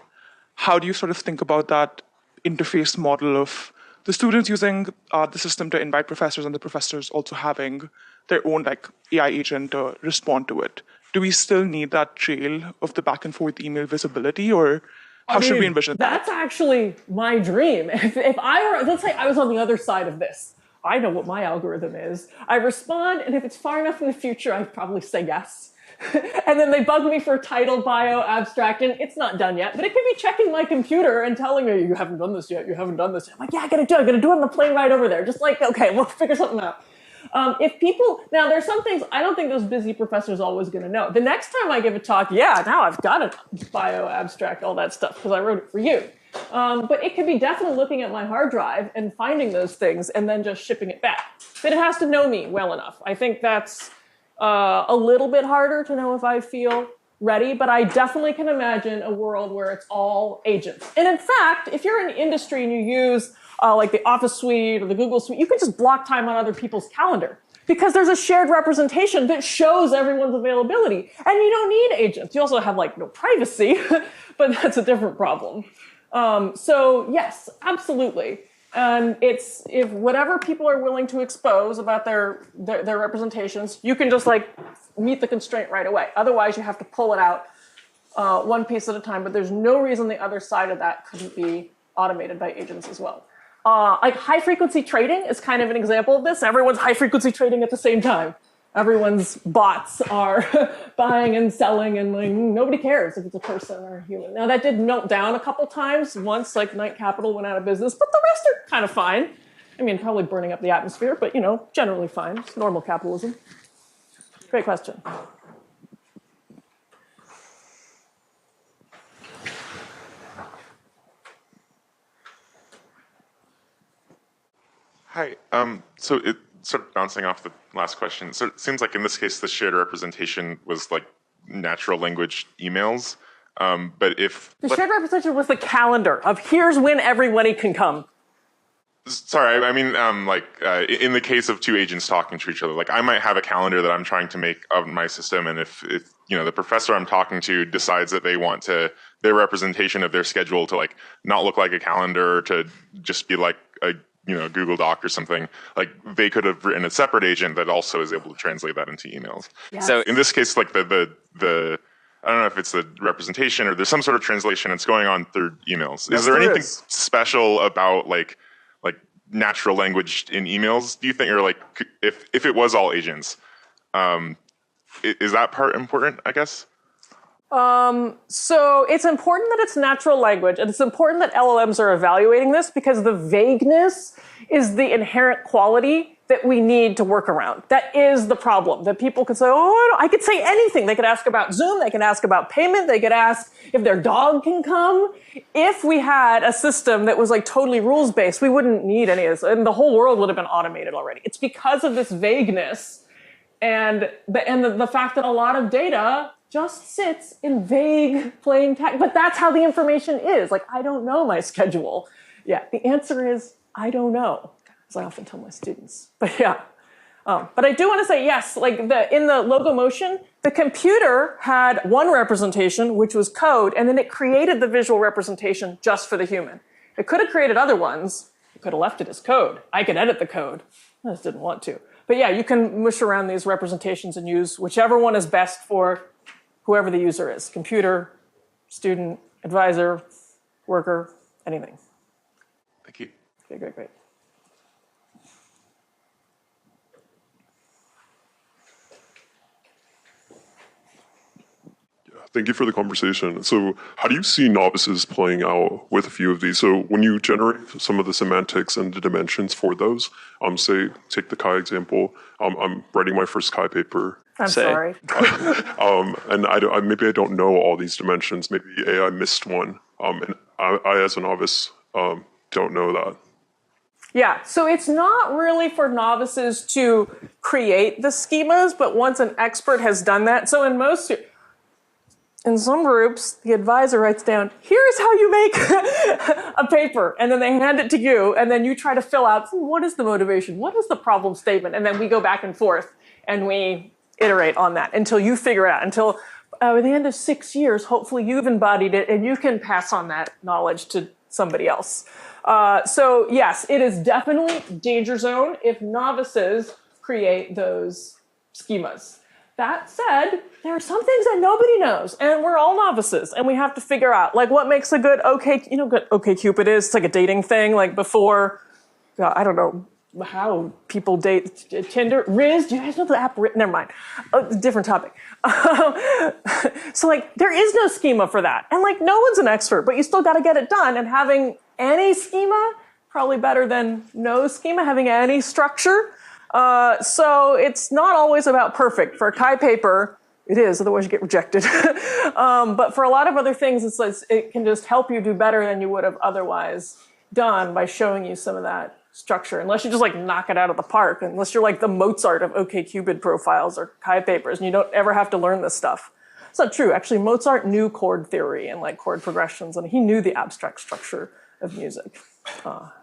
how do you sort of think about that interface model of the students using the system to invite professors and the professors also having their own like AI agent to respond to it? Do we still need that trail of the back and forth email visibility, or how should we envision that?
That's actually my dream. If I were, let's say I was on the other side of this, I know what my algorithm is. I respond, and if it's far enough in the future, I'd probably say yes. And then they bug me for title, bio, abstract, and it's not done yet. But it could be checking my computer and telling me, you haven't done this yet, you haven't done this yet. I'm like, yeah, I gotta do it on the plane ride over there. Just like, okay, we'll figure something out. If people, now there's some things I don't think those busy professors are always gonna know. The next time I give a talk, yeah, now I've got a bio, abstract, all that stuff, because I wrote it for you. But it could be definitely looking at my hard drive and finding those things and then just shipping it back. But it has to know me well enough. I think that's a little bit harder to know if I feel ready, but I definitely can imagine a world where it's all agents. And in fact, if you're in industry and you use like the Office suite or the Google suite, you can just block time on other people's calendar because there's a shared representation that shows everyone's availability. And you don't need agents. You also have like no privacy, but that's a different problem. So yes, absolutely. And it's, if whatever people are willing to expose about their representations, you can just like meet the constraint right away. Otherwise, you have to pull it out one piece at a time, but there's no reason the other side of that couldn't be automated by agents as well. Like high frequency trading is kind of an example of this. Everyone's high frequency trading at the same time. Everyone's bots are buying and selling, and like nobody cares if it's a person or a human. Now that did melt down a couple times. Once like Knight Capital went out of business, but the rest are kind of fine. I mean, probably burning up the atmosphere, but you know, generally fine. It's normal capitalism. Great question.
Hi. So it sort of bouncing off the last question. So it seems like in this case, the shared representation was like natural language emails. But if
the shared representation was the calendar of here's when everybody can come.
Sorry, I mean, in the case of two agents talking to each other, like I might have a calendar that I'm trying to make of my system, and if you know the professor I'm talking to decides that they want their representation of their schedule to like not look like a calendar, to just be like a Google Doc or something, like they could have written a separate agent that also is able to translate that into emails. Yes. So in this case, like the I don't know if it's the representation or there's some sort of translation that's going on through emails. Is there anything special about like natural language in emails, do you think? Or like if it was all agents, is that part important, I guess?
So it's important that it's natural language, and it's important that LLMs are evaluating this because the vagueness is the inherent quality that we need to work around. That is the problem, that people could say, oh, I could say anything. They could ask about Zoom, they can ask about payment, they could ask if their dog can come. If we had a system that was like totally rules-based, we wouldn't need any of this, and the whole world would have been automated already. It's because of this vagueness and the fact that a lot of data just sits in vague, plain text. But that's how the information is. Like, I don't know my schedule. Yeah, the answer is, I don't know, as I often tell my students. But yeah, but I do want to say, yes, like in the logo motion, the computer had one representation, which was code, and then it created the visual representation just for the human. It could have created other ones, You could have left it as code. I could edit the code. I just didn't want to. But yeah, you can mush around these representations and use whichever one is best for whoever the user is. Computer, student, advisor, worker, anything.
Thank you.
Okay, great.
Thank you for the conversation. So how do you see novices playing out with a few of these? So when you generate some of the semantics and the dimensions for those, say, take the Chi example, I'm writing my first Chi paper.
I'm sorry.
And maybe I don't know all these dimensions. Maybe AI missed one. And I as a novice, don't know that.
Yeah, so it's not really for novices to create the schemas, but once an expert has done that. So in some groups, the advisor writes down, here's how you make a paper, and then they hand it to you, and then you try to fill out, what is the motivation? What is the problem statement? And then we go back and forth, and we iterate on that until you figure it out, until at the end of 6 years, hopefully you've embodied it, and you can pass on that knowledge to somebody else. So yes, it is definitely danger zone if novices create those schemas. That said, there are some things that nobody knows, and we're all novices, and we have to figure out, like, what makes a good OkCupid is. It's like a dating thing, like before, I don't know how people date, Tinder, Riz, do you guys know the app? Never mind, different topic. So like, there is no schema for that, and like, no one's an expert, but you still gotta get it done, and having any schema, probably better than no schema, having any structure. So it's not always about perfect. For a Chi paper, it is, otherwise you get rejected. But for a lot of other things, it can just help you do better than you would have otherwise done by showing you some of that structure, unless you just like knock it out of the park, unless you're like the Mozart of OkCupid profiles or Chi papers, and you don't ever have to learn this stuff. It's not true. Actually, Mozart knew chord theory and like chord progressions, and he knew the abstract structure of music,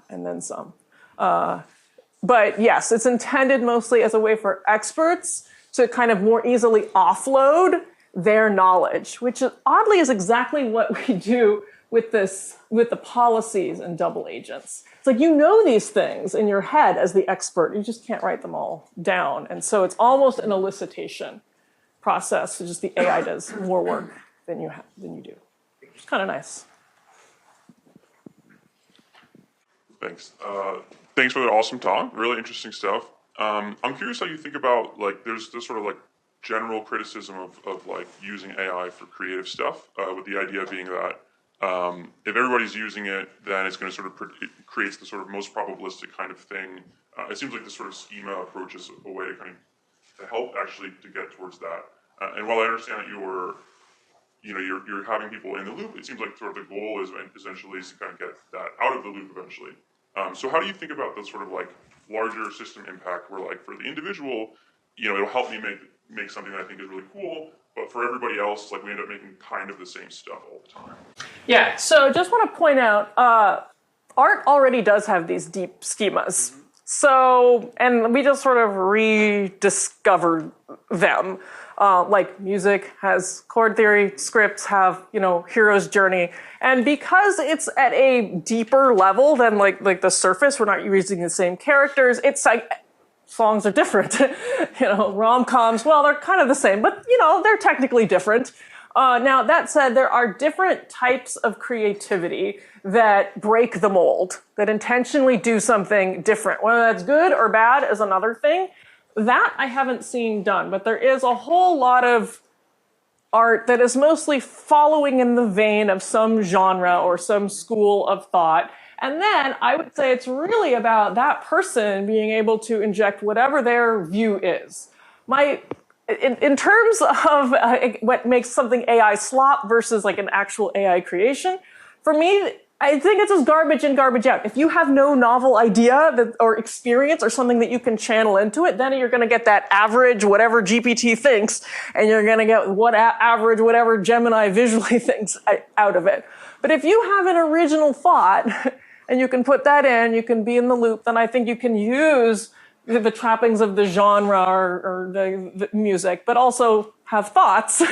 and then some. But yes, it's intended mostly as a way for experts to kind of more easily offload their knowledge, which oddly is exactly what we do with the policies and double agents. It's like, you know these things in your head as the expert, you just can't write them all down. And so it's almost an elicitation process. So just the AI does more work than you do. It's kind of nice.
Thanks. Thanks for the awesome talk. Really interesting stuff. I'm curious how you think about, like, there's this sort of like general criticism of like using AI for creative stuff, with the idea being that if everybody's using it, then it's going to sort of it creates the sort of most probabilistic kind of thing. It seems like this sort of schema approach is a way to kind of to help actually to get towards that. And while I understand that you're having people in the loop, it seems like sort of the goal is essentially to kind of get that out of the loop eventually. So how do you think about the sort of like larger system impact where, like, for the individual, it'll help me make something that I think is really cool, but for everybody else, like, we end up making kind of the same stuff all the time.
Yeah, so just want to point out, art already does have these deep schemas. Mm-hmm. So, and we just sort of rediscovered them. Like music has chord theory, scripts have, hero's journey. And because it's at a deeper level than like the surface, we're not using the same characters, it's like, songs are different. Rom-coms, well, they're kind of the same, but, they're technically different. Now, that said, there are different types of creativity that break the mold, that intentionally do something different. Whether that's good or bad is another thing. That I haven't seen done, but there is a whole lot of art that is mostly following in the vein of some genre or some school of thought. And then I would say it's really about that person being able to inject whatever their view is. In terms of what makes something AI slop versus like an actual AI creation, for me, I think it's just garbage in, garbage out. If you have no novel idea or experience or something that you can channel into it, then you're going to get that average whatever GPT thinks, and you're going to get average whatever Gemini visually thinks out of it. But if you have an original thought and you can put that in, you can be in the loop, then I think you can use the trappings of the genre or the music, but also have thoughts.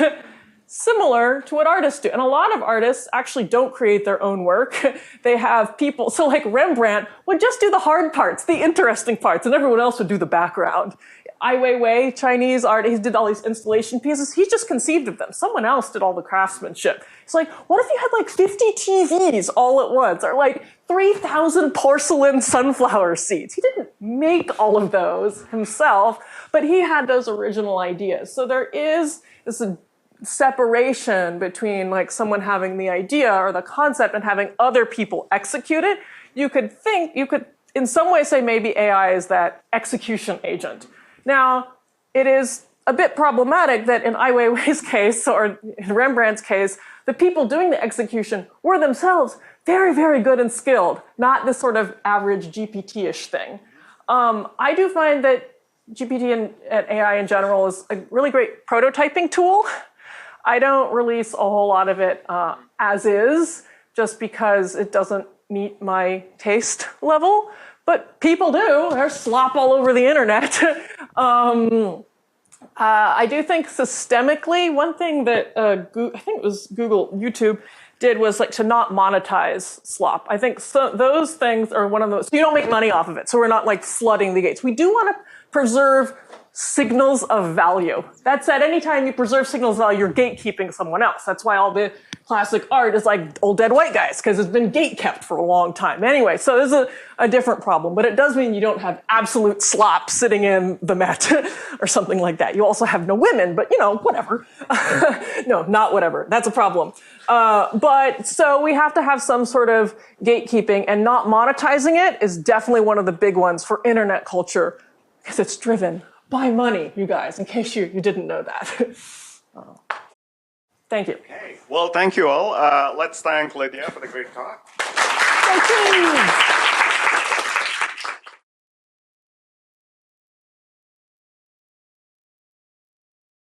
similar to what artists do. And a lot of artists actually don't create their own work. They have people, so like Rembrandt would just do the hard parts, the interesting parts, and everyone else would do the background. Ai Weiwei, Chinese artist, he did all these installation pieces. He just conceived of them. Someone else did all the craftsmanship. It's like, what if you had like 50 TVs all at once, or like 3,000 porcelain sunflower seeds? He didn't make all of those himself, but he had those original ideas. So there is this separation between like someone having the idea or the concept and having other people execute it. You could in some way say maybe AI is that execution agent. Now, it is a bit problematic that in Ai Weiwei's case, or in Rembrandt's case, the people doing the execution were themselves very, very good and skilled, not this sort of average GPT-ish thing. I do find that GPT and AI in general is a really great prototyping tool. I don't release a whole lot of it as is, just because it doesn't meet my taste level. But people do. There's slop all over the internet. I do think systemically, one thing that I think it was YouTube did was like to not monetize slop. I think those things are one of those. So you don't make money off of it. So we're not like flooding the gates. We do want to preserve signals of value. That said, anytime you preserve signals of value, you're gatekeeping someone else. That's why all the classic art is like old dead white guys, because it's been gate kept for a long time. Anyway, so this is a different problem, but it does mean you don't have absolute slop sitting in the Met or something like that. You also have no women, but whatever. No, not whatever. That's a problem. But so we have to have some sort of gatekeeping, and not monetizing it is definitely one of the big ones for internet culture, because it's driven by money, you guys, in case you didn't know that. Thank you.
Okay. Well, thank you all. Let's thank Lydia for the great talk.
Thank you.